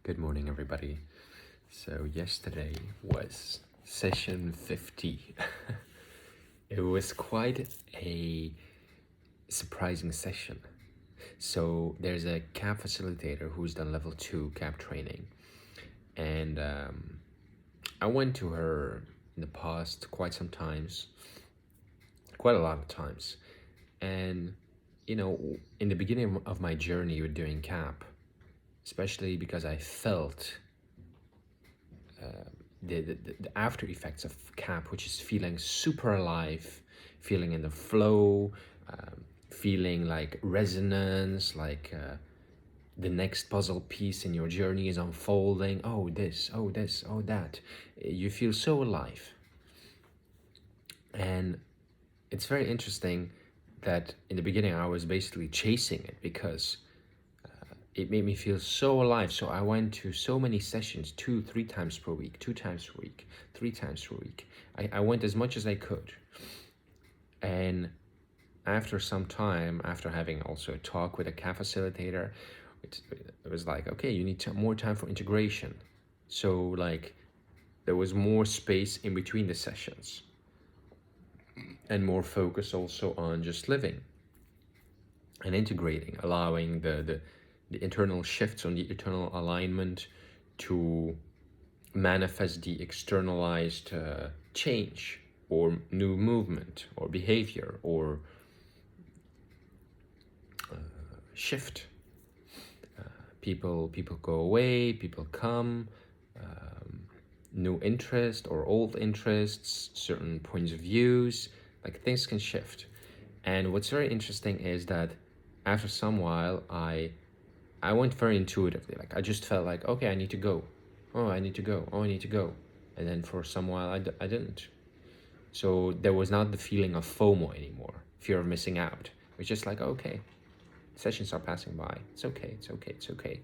Good morning, everybody. So yesterday was session 50. It was quite a surprising session. So there's a KAP facilitator who's done level 2 KAP training. And I went to her in the past quite some times, quite a lot of times. And, you know, in the beginning of my journey with doing KAP, especially because I felt the after effects of KAP, which is feeling super alive, feeling in the flow, feeling like resonance, like the next puzzle piece in your journey is unfolding. Oh, this, oh, this, oh, that. You feel so alive. And it's very interesting that in the beginning I was basically chasing it because it made me feel so alive. So I went to so many sessions, 2-3 times per week, 2 times per week, 3 times per week. I went as much as I could. And after some time, after having also a talk with a KAP facilitator, it was like, okay, you need more time for integration. So like there was more space in between the sessions and more focus also on just living and integrating, allowing the internal shifts on the internal alignment to manifest the externalized change or new movement or behavior or shift. People go away, people come, new interest or old interests, certain points of views, like things can shift. And what's very interesting is that after some while, I went very intuitively. Like I just felt like, okay, I need to go. Oh, I need to go. Oh, I need to go. And then for some while, I didn't. So there was not the feeling of FOMO anymore, fear of missing out. It was just like, okay, sessions are passing by. It's okay, it's okay, it's okay.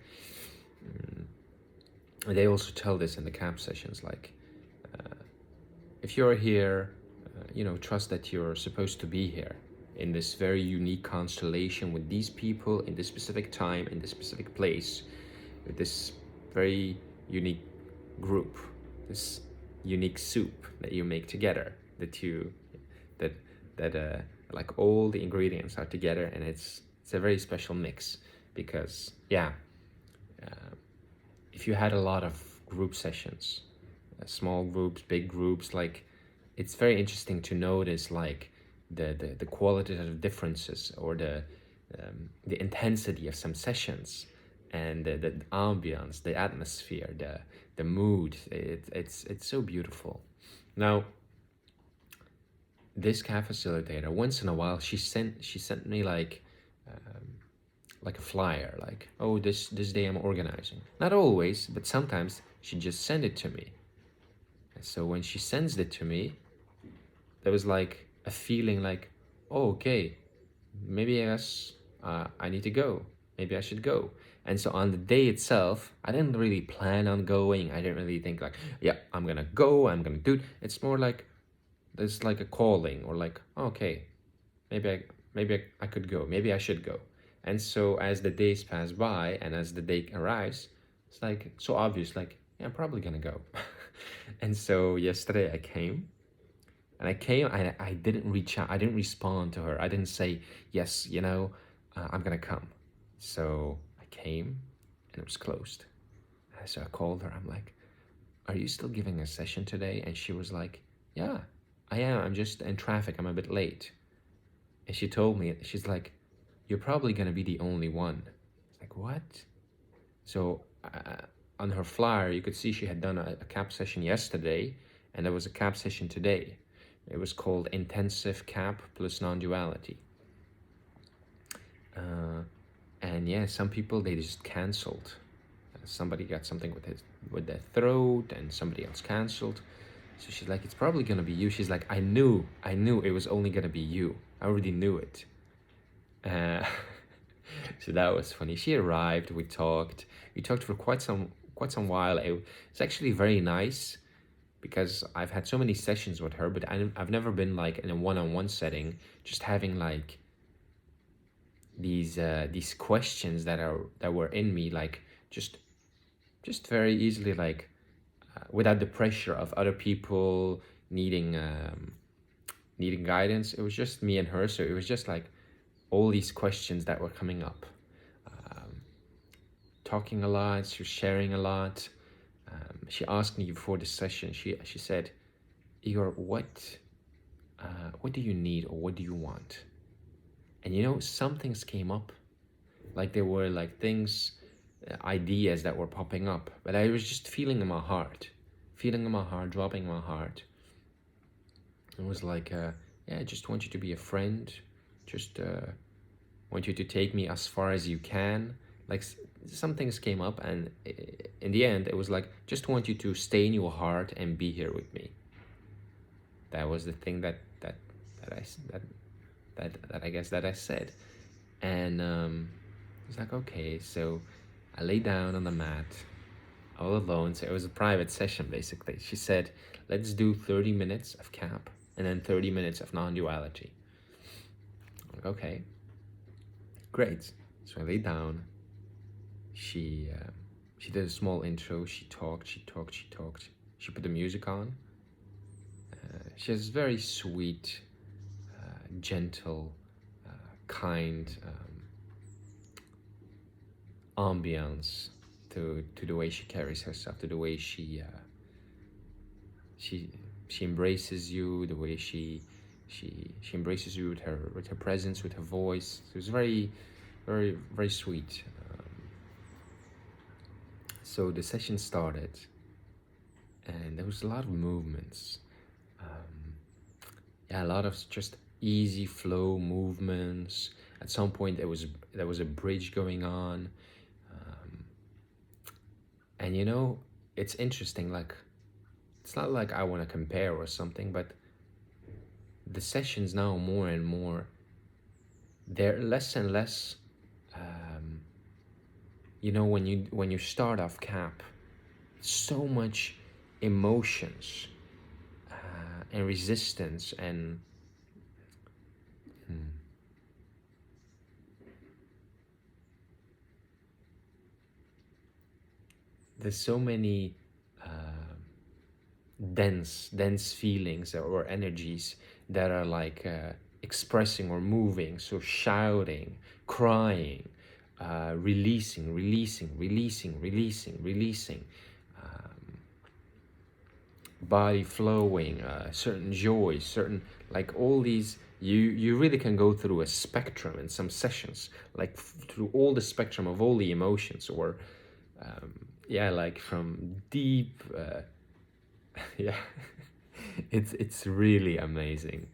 And they also tell this in the KAP sessions, like, if you're here, trust that you're supposed to be here in this very unique constellation with these people in this specific time, in this specific place, with this very unique group, this unique soup that you make together, that like all the ingredients are together, and it's a very special mix. Because if you had a lot of group sessions, small groups, big groups, like it's very interesting to notice like the qualitative differences or the intensity of some sessions and the ambience, the atmosphere, the mood. It's so beautiful. Now, this KAP facilitator, once in a while, she sent me like a flyer, like, oh, this day I'm organizing. Not always, but sometimes she just send it to me. And so when she sends it to me, there was like a feeling like, oh, okay, maybe I need to go. Maybe I should go. And so on the day itself, I didn't really plan on going. I didn't really think like, yeah, I'm gonna go, I'm gonna do it. It's more like there's like a calling, or like, okay, maybe I could go. Maybe I should go. And so as the days pass by and as the day arrives, it's like so obvious, like, yeah, I'm probably gonna go. And so yesterday I came. And I didn't reach out, I didn't respond to her. I didn't say, yes, I'm gonna come. So I came and it was closed. So I called her, I'm like, are you still giving a session today? And she was like, yeah, I am, I'm just in traffic, I'm a bit late. And she told me, she's like, you're probably gonna be the only one. It's like, what? So on her flyer, you could see she had done a KAP session yesterday, and there was a KAP session today. It was called Intensive KAP plus Non-Duality. And yeah, some people, they just canceled. Somebody got something with their throat, and somebody else canceled. So she's like, it's probably gonna be you. She's like, I knew it was only gonna be you. I already knew it. So that was funny. She arrived, we talked for quite some while. It's actually very nice, because I've had so many sessions with her, but I've never been like in a one-on-one setting, just having like these questions that were in me, like just just very easily, like without the pressure of other people needing needing guidance. It was just me and her, so it was just like all these questions that were coming up. Talking a lot, she was sharing a lot. She asked me before the session, she said, Igor, what do you need or what do you want? And you know, some things came up, like there were like things, ideas that were popping up, but I was just feeling in my heart, dropping my heart. It was like, yeah, I just want you to be a friend, just want you to take me as far as you can. Like some things came up, and in the end, it was like, just want you to stay in your heart and be here with me. That was the thing that I guess that I said, and it's like, okay, so I lay down on the mat, all alone. So it was a private session basically. She said, let's do 30 minutes of KAP and then 30 minutes of non-duality. Like, okay, great. So I lay down. She did a small intro. She talked. She put the music on. She has very sweet, gentle, kind ambience to the way she carries herself, to the way she embraces you, the way she embraces you with her presence, with her voice. So it was very, very, very sweet. So the session started, and there was a lot of movements. Yeah, a lot of just easy flow movements. At some point, there was a bridge going on, and you know, it's interesting. Like, it's not like I want to compare or something, but the sessions now more and more, they're less and less. You know, when you start off KAP, so much emotions and resistance and there's so many dense feelings or energies that are like expressing or moving. So shouting, crying, releasing, body flowing, certain joys, certain, like all these. You really can go through a spectrum in some sessions, like through all the spectrum of all the emotions, or yeah, like from deep yeah, it's really amazing,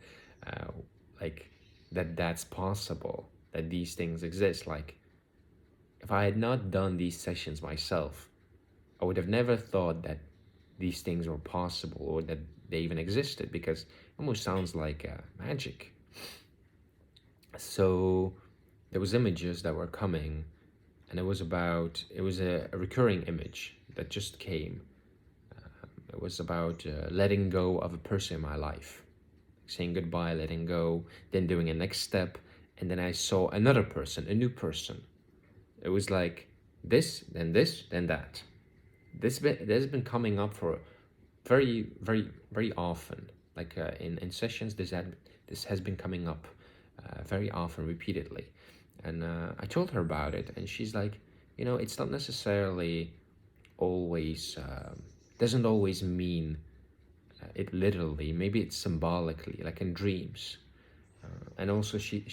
like that's possible, that these things exist. Like, if I had not done these sessions myself, I would have never thought that these things were possible or that they even existed, because it almost sounds like magic. So there was images that were coming, and it was a recurring image that just came. It was about letting go of a person in my life, saying goodbye, letting go, then doing a next step, and then I saw another person, a new person. It was like this, then that. This has been coming up for very, very, very often. Like in sessions, this has been coming up very often, repeatedly. And I told her about it, and she's like, you know, it's not necessarily always, doesn't always mean it literally. Maybe it's symbolically, like in dreams. And also she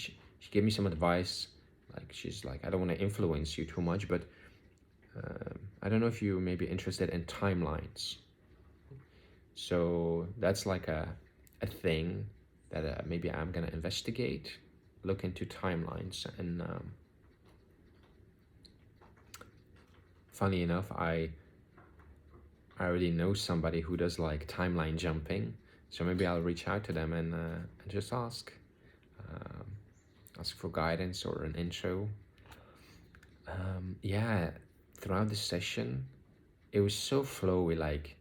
gave me some advice. Like, she's like, I don't want to influence you too much, but I don't know if you may be interested in timelines. So that's like a thing that maybe I'm gonna investigate, look into timelines. And funny enough, I already know somebody who does like timeline jumping, so maybe I'll reach out to them and just ask for guidance or an intro. Yeah, throughout the session, it was so flowy. Like,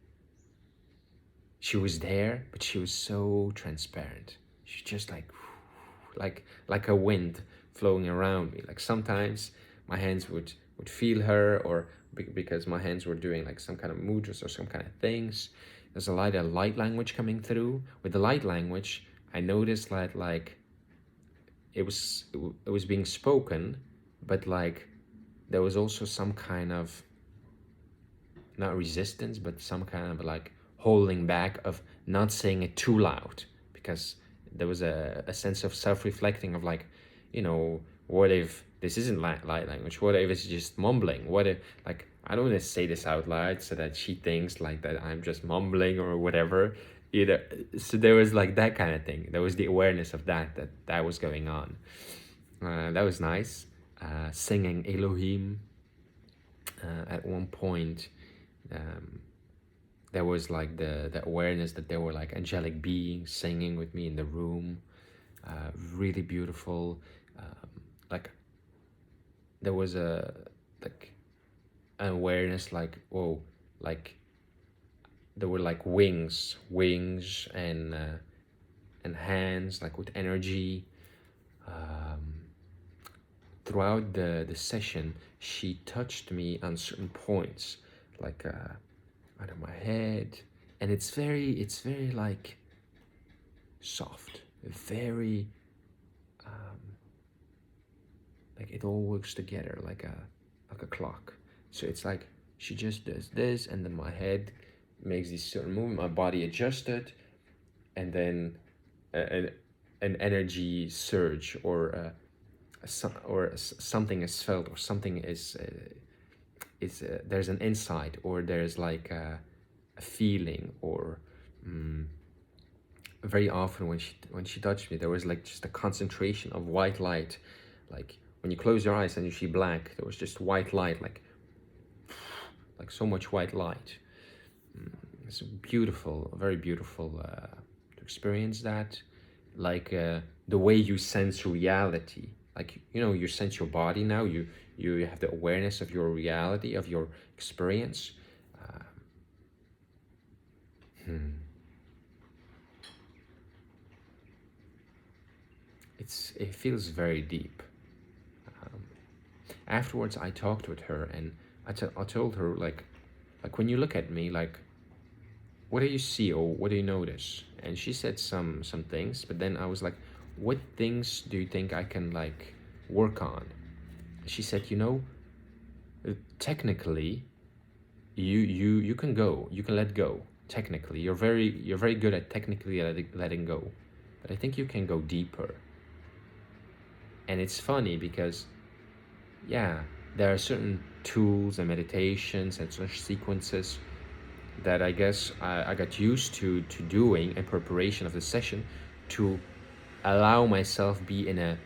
she was there, but she was so transparent. She's just like a wind flowing around me. Like, sometimes my hands would feel her, or because my hands were doing like some kind of mudras or some kind of things. There's a lot of light language coming through. With the light language, I noticed that like it was being spoken, but like there was also some kind of, not resistance, but some kind of like holding back of not saying it too loud, because there was a sense of self-reflecting of like, you know, what if this isn't light language? What if it's just mumbling? What if, like, I don't want to say this out loud so that she thinks like that I'm just mumbling or whatever. Either. So there was like that kind of thing. There was the awareness of that was going on. That was nice. Singing Elohim at one point. There was like the awareness that there were like angelic beings singing with me in the room. Really beautiful. Like there was like an awareness like, whoa, like there were like wings and hands like with energy. Throughout the session, she touched me on certain points, like out of my head, and it's very like soft, very like it all works together like a clock. So it's like she just does this, and then my head makes this certain movement, my body adjusted, and then an energy surge or something is felt, or something is there's an insight, or there's like a feeling, or very often when she touched me, there was like just a concentration of white light, like when you close your eyes and you see black, there was just white light, like so much white light. It's beautiful, very beautiful to experience that, like the way you sense reality. Like, you know, you sense your body now, you have the awareness of your reality, of your experience. It feels very deep. Afterwards, I talked with her, and I told her, like when you look at me, like, what do you see or what do you notice? And she said some things, but then I was like, what things do you think I can like work on? She said, you know, technically, you can go, you can let go. Technically, you're very good at technically letting go, but I think you can go deeper. And it's funny because, yeah, there are certain tools and meditations and such sequences that I guess I got used to doing in preparation of the session, to allow myself be in a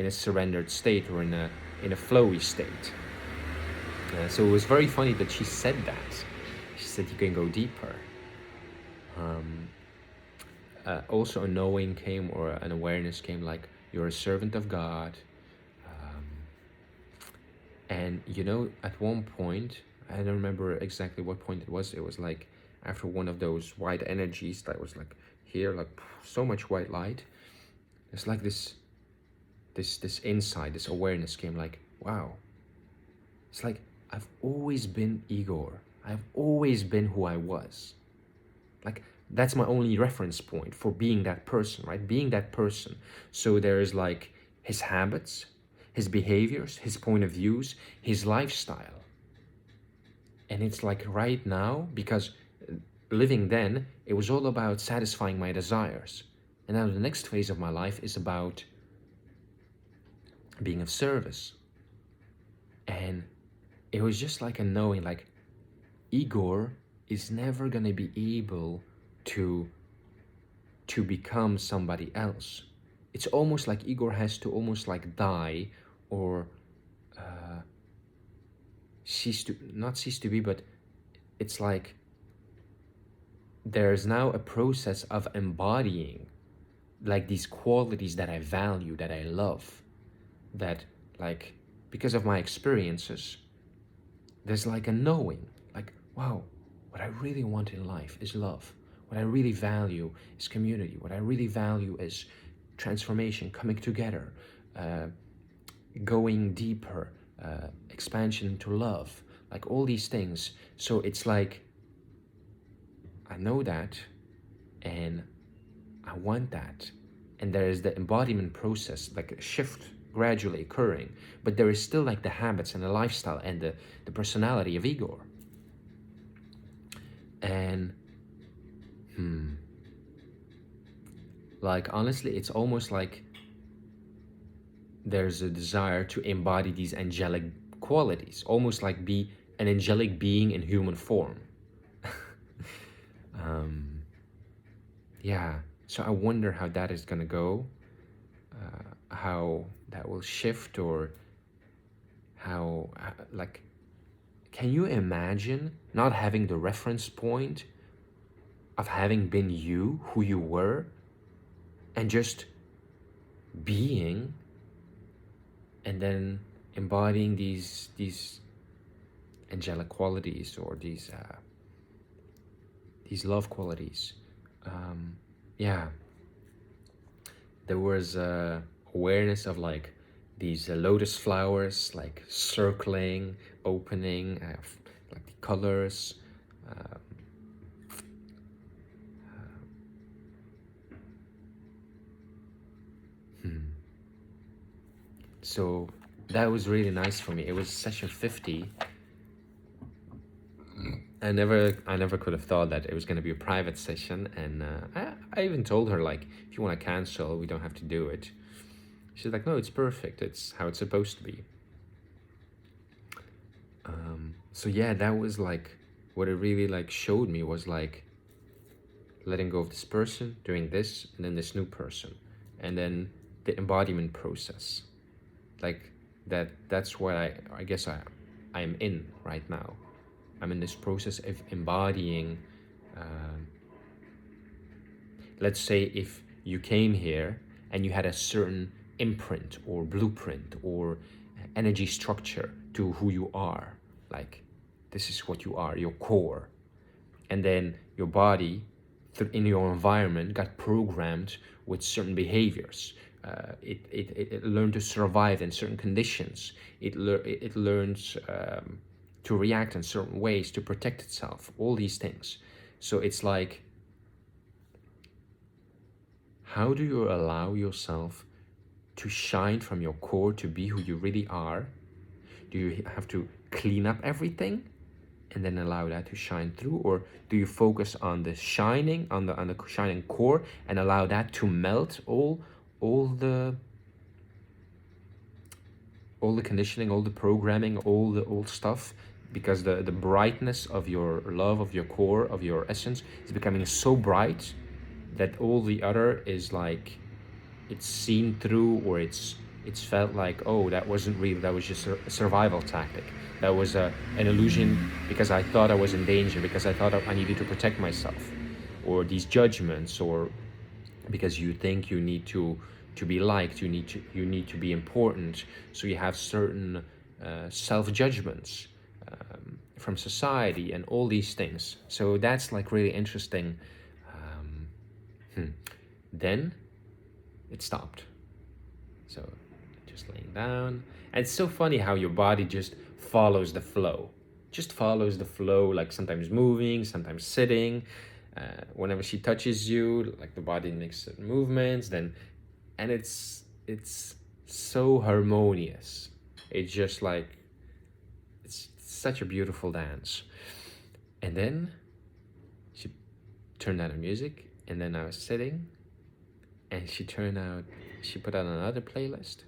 surrendered state, or in a flowy state. So it was very funny that she said that. She said you can go deeper. Also a knowing came, or an awareness came, like you're a servant of God. And you know, at one point, I don't remember exactly what point it was like after one of those white energies that was like here, like so much white light. It's like this insight, this awareness came, like, wow. It's like, I've always been Igor. I've always been who I was. Like, that's my only reference point for being that person, right? Being that person. So there's like his habits, his behaviors, his point of views, his lifestyle. And it's like right now, because living then, it was all about satisfying my desires. And now the next phase of my life is about being of service. And it was just like a knowing, like, Igor is never gonna be able to become somebody else. It's almost like Igor has to almost like die, or not cease to be, but it's like there's now a process of embodying like these qualities that I value, that I love, that, like, because of my experiences, there's like a knowing, like, wow, what I really want in life is love. What I really value is community. What I really value is transformation, coming together, going deeper, expansion into love, like all these things. So it's like, I know that, and I want that. And there is the embodiment process, like a shift gradually occurring, but there is still like the habits and the lifestyle and the personality of Igor. And like honestly, it's almost like there's a desire to embody these angelic qualities, almost like be an angelic being in human form. Yeah, so I wonder how that is gonna go, how that will shift, or how, like, can you imagine not having the reference point of having been you, who you were, and just being, and then embodying these angelic qualities, or these love qualities. Yeah, there was awareness of like these lotus flowers, like circling, opening, like the colors. So that was really nice for me. It was session 50. I never could have thought that it was going to be a private session, and I even told her, like, if you want to cancel, we don't have to do it. She's like, no, it's perfect. It's how it's supposed to be. So yeah, that was like what it really like showed me, was like letting go of this person, doing this, and then this new person, and then the embodiment process. Like that's what I guess I'm in right now. I'm in this process of embodying. Let's say if you came here and you had a certain imprint or blueprint or energy structure to who you are, like this is what you are, your core, and then your body in your environment got programmed with certain behaviors. It learned to survive in certain conditions. It learns to react in certain ways to protect itself, all these things. So it's like, how do you allow yourself to shine from your core, to be who you really are? Do you have to clean up everything and then allow that to shine through, or do you focus on the shining, on the shining core, and allow that to melt all the conditioning, all the programming, all the old stuff, because the brightness of your love, of your core, of your essence is becoming so bright that all the other is like, it's seen through, or it's felt like, oh, that wasn't real, that was just a survival tactic, that was an illusion, because I thought I was in danger, because I thought I needed to protect myself, or these judgments, or because you think you need to be liked, you need to be important, so you have certain self-judgments from society and all these things. So that's like really interesting. Then it stopped. So just laying down. And it's so funny how your body just follows the flow. Just follows the flow, like sometimes moving, sometimes sitting. Whenever she touches you, like the body makes certain movements, then, and it's so harmonious. It's just like, it's such a beautiful dance. And then she turned on the music, and then I was sitting, and she put on another playlist.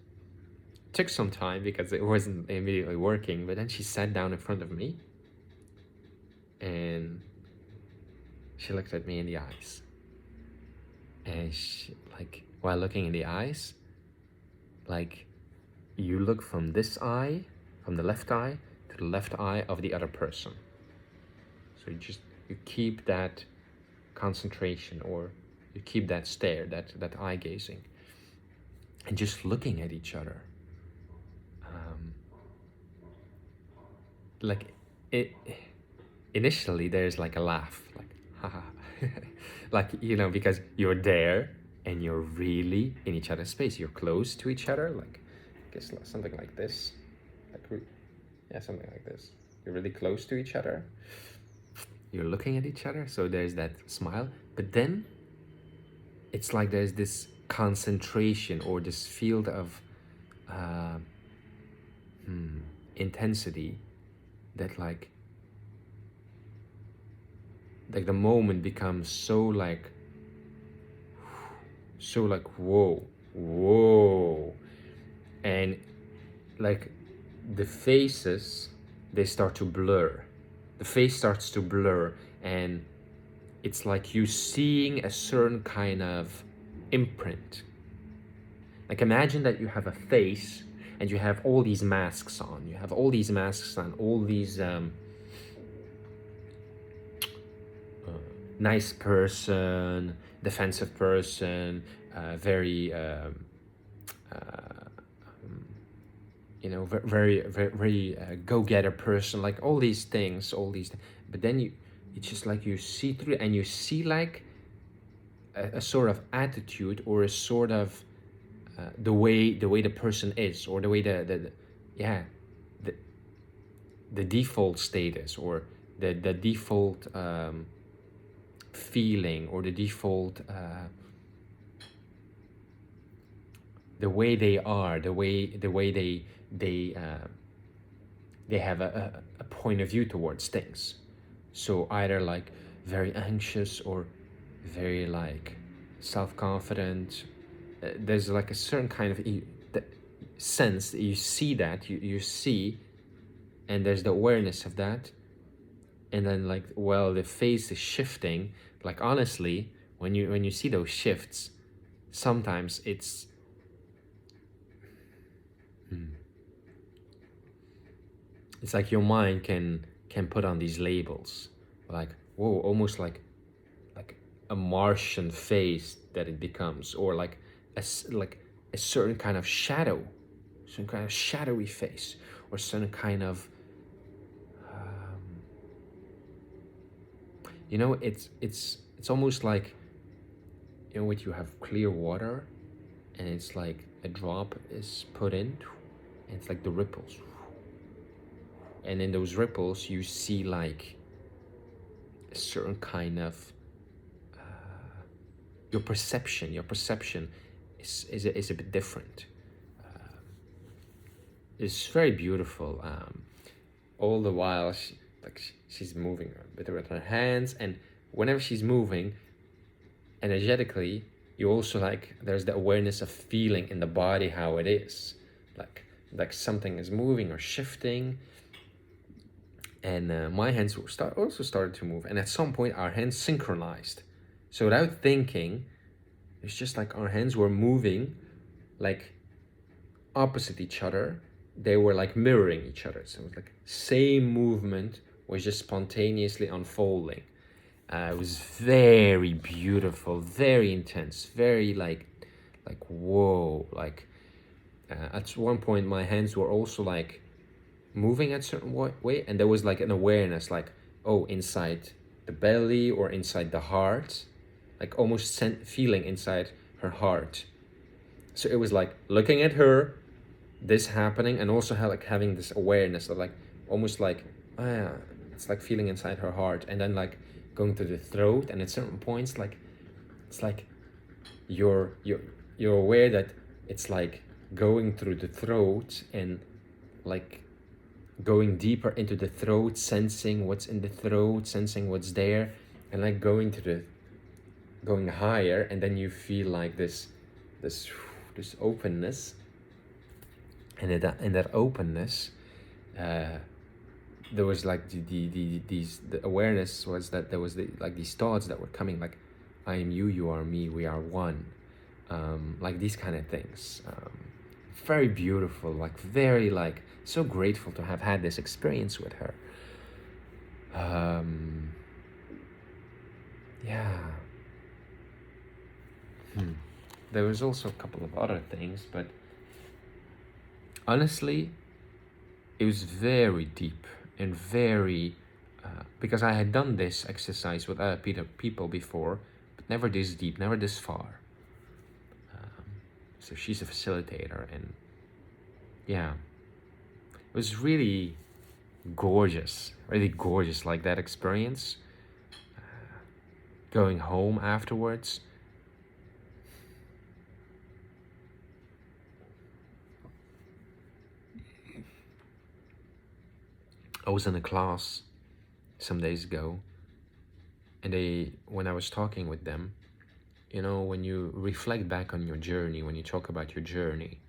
Took some time because it wasn't immediately working, but then she sat down in front of me and she looked at me in the eyes. And she, like, while looking in the eyes, like, you look from this eye, from the left eye, to the left eye of the other person. So you keep that concentration, or you keep that stare, that eye gazing, and just looking at each other. Like, initially there's like a laugh, like, haha, like, you know, because you're there and you're really in each other's space. You're close to each other, like, I guess something like this, like, yeah, something like this. you're really close to each other, you're looking at each other, so there's that smile, but then it's like there's this concentration or this field of uh, intensity that like the moment becomes so like whoa, and like the faces, they start to blur, the face starts to blur, and it's like you seeing a certain kind of imprint. Like imagine that you have a face and you have all these masks on, all these nice person, defensive person, very very go-getter person, like all these things, but then it's just like you see through, and you see like a sort of attitude, or a sort of the way the person is, or the way the yeah the the default status, or the default feeling, or the default the way they are, the way they have a point of view towards things. So either like very anxious, or very like self-confident. There's like a certain kind of sense that you see, that you see, and there's the awareness of that. And then like, well, the face is shifting. Like honestly, when you see those shifts, sometimes it's like your mind can put on these labels, like whoa, almost like a Martian face that it becomes, or like a certain kind of shadow, some kind of shadowy face, or certain kind of it's almost like, when you have clear water, and it's like a drop is put in, and it's like the ripples, and in those ripples you see like a certain kind of your perception is a bit different. It's very beautiful. All the while she's moving with her hands, and whenever she's moving energetically, you also like, there's the awareness of feeling in the body how it is, like something is moving or shifting. And my hands also started to move, and at some point our hands synchronized. So without thinking, it's just like our hands were moving like opposite each other. They were like mirroring each other. So it was like same movement was just spontaneously unfolding. It was very beautiful, very intense, very like whoa. Like at one point my hands were also like moving a certain way, and there was like an awareness, like, oh, inside the belly or inside the heart, like almost feeling inside her heart. So it was like looking at her, this happening, and also like having this awareness of like almost like, it's like feeling inside her heart, and then like going to the throat, and at certain points like it's like you're aware that it's like going through the throat, and like going deeper into the throat, sensing what's in the throat, sensing what's there, and like going higher, and then you feel like this openness, and in that openness, there was like the awareness was that there was like these thoughts that were coming, like, I am you, you are me, we are one, like these kind of things. Very beautiful, like very like so grateful to have had this experience with her. Yeah. There was also a couple of other things, but honestly, it was very deep and very because I had done this exercise with other people before, but never this deep, never this far. So she's a facilitator, and yeah, it was really gorgeous, really gorgeous, like that experience. Going home afterwards, I was in a class some days ago, and when I was talking with them, you know, when you reflect back on your journey, when you talk about your journey,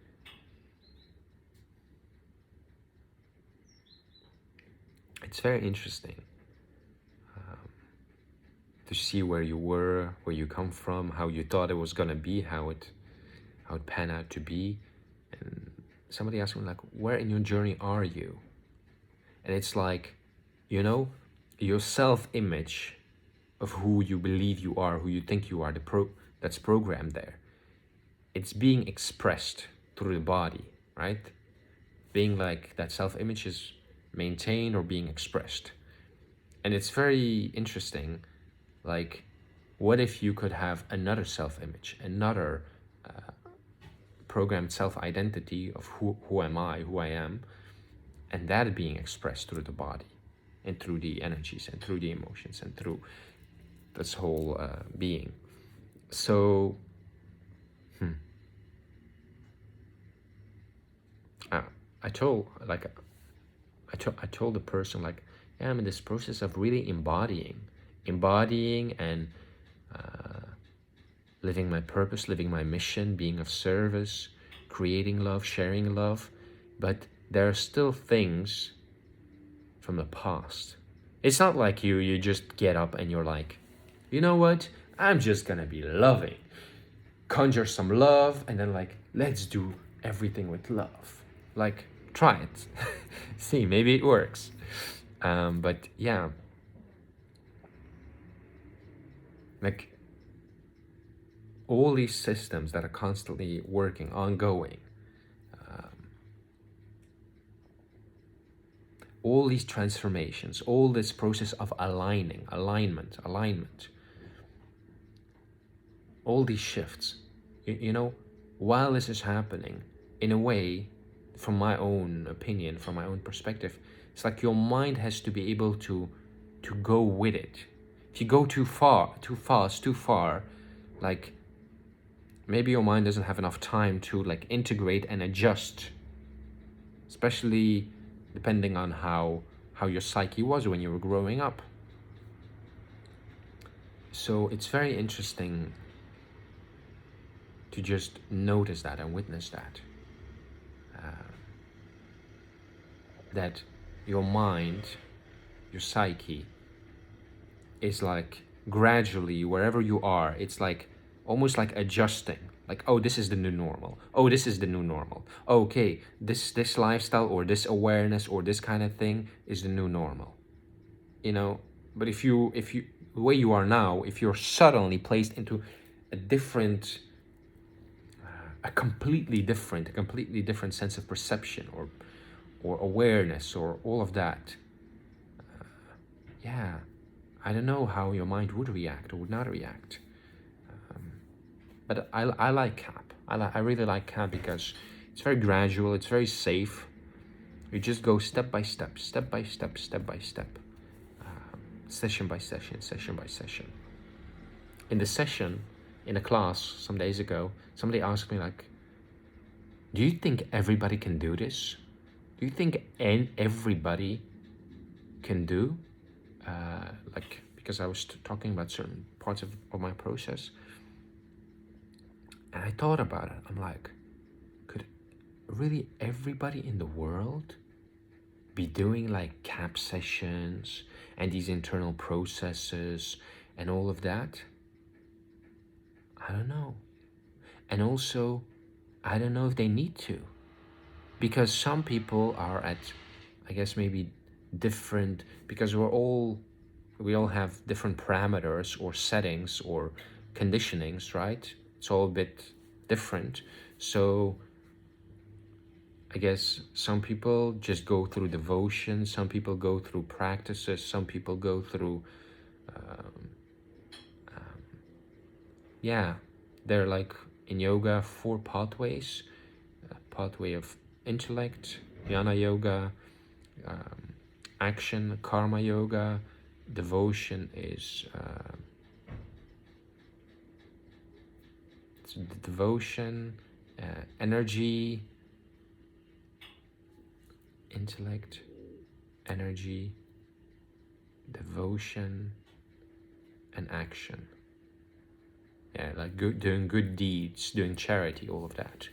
it's very interesting to see where you were, where you come from, how you thought it was gonna be, how it panned out to be. And somebody asked me like, where in your journey are you? And it's like, you know, your self-image of who you believe you are, who you think you are, that's programmed there. It's being expressed through the body, right? Being like that self-image is maintained or being expressed. And it's very interesting, like, what if you could have another self-image, another programmed self-identity of who am I, who I am, and that being expressed through the body and through the energies and through the emotions and through this whole being. So I told the person like, yeah, I'm in this process of really embodying and living my purpose, living my mission, being of service, creating love, sharing love. But there are still things from the past. It's not like you just get up and you're like, you know what, I'm just gonna be loving. Conjure some love and then like, let's do everything with love. Like, try it. See, maybe it works. But yeah, like all these systems that are constantly working, ongoing, all these transformations, all this process of alignment, all these shifts, you know, while this is happening, in a way, from my own opinion, from my own perspective, it's like your mind has to be able to go with it. If you go too far, too fast, too far, like maybe your mind doesn't have enough time to like integrate and adjust, especially depending on how your psyche was when you were growing up. So it's very interesting to just notice that and witness that. That your mind, your psyche, is like gradually, wherever you are, it's like almost like adjusting. Like, oh, this is the new normal. Oh, this is the new normal. Okay, this lifestyle or this awareness or this kind of thing is the new normal. You know, but if you the way you are now, if you're suddenly placed into a different, a completely different sense of perception or awareness or all of that, yeah, I don't know how your mind would react or would not react. But I like KAP. I really like KAP because it's very gradual, it's very safe. You just go step by step, session by session. In the session, in a class some days ago, somebody asked me like, do you think everybody can do this? Do you think everybody can do? Like, because I was talking about certain parts of my process. And I thought about it. I'm like, could really everybody in the world be doing like KAP sessions and these internal processes and all of that? I don't know. And also, I don't know if they need to. Because some people are at, I guess maybe different, because we all have different parameters or settings or conditionings, right? It's all a bit different. So I guess some people just go through devotion, some people go through practices, some people go through, yeah, they're like in yoga 4 pathways, pathway of intellect, jnana yoga, action, karma yoga. Devotion is devotion, energy, intellect, energy, devotion, and action. Yeah, like doing good deeds, doing charity, all of that.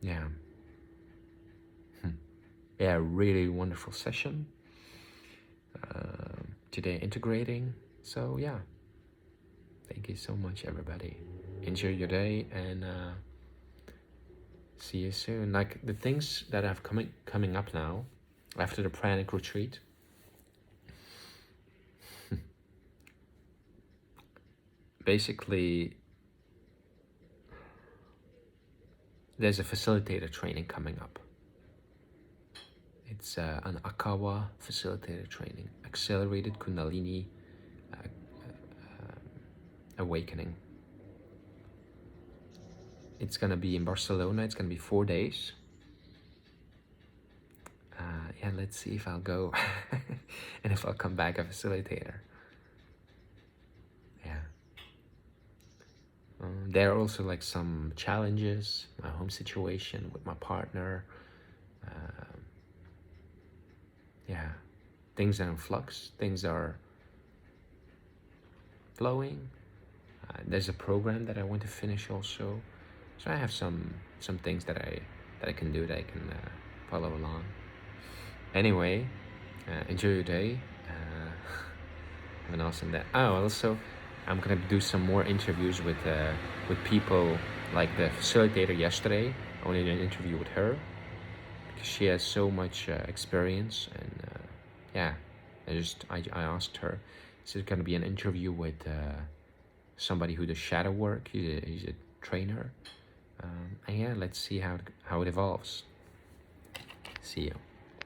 Yeah. Yeah, really wonderful session. Today integrating. So yeah, thank you so much, everybody. Enjoy your day, and see you soon. Like the things that have coming up now, after the pranic retreat. Basically, there's a facilitator training coming up. It's an Akawa facilitator training, accelerated kundalini awakening. It's gonna be in Barcelona. It's gonna be 4 days. Yeah, let's see if I'll go and if I'll come back a facilitator. Yeah. There are also like some challenges, my home situation with my partner. Yeah, things are in flux, things are flowing. There's a program that I want to finish also. So I have some things that I can do, that I can follow along. Anyway, enjoy your day. Have an awesome day. Oh, also, I'm gonna do some more interviews with people, like the facilitator yesterday. I wanted an interview with her because she has so much experience, and yeah, I asked her. Is it gonna be an interview with somebody who does shadow work? He's a trainer. And yeah, let's see how it evolves. See you.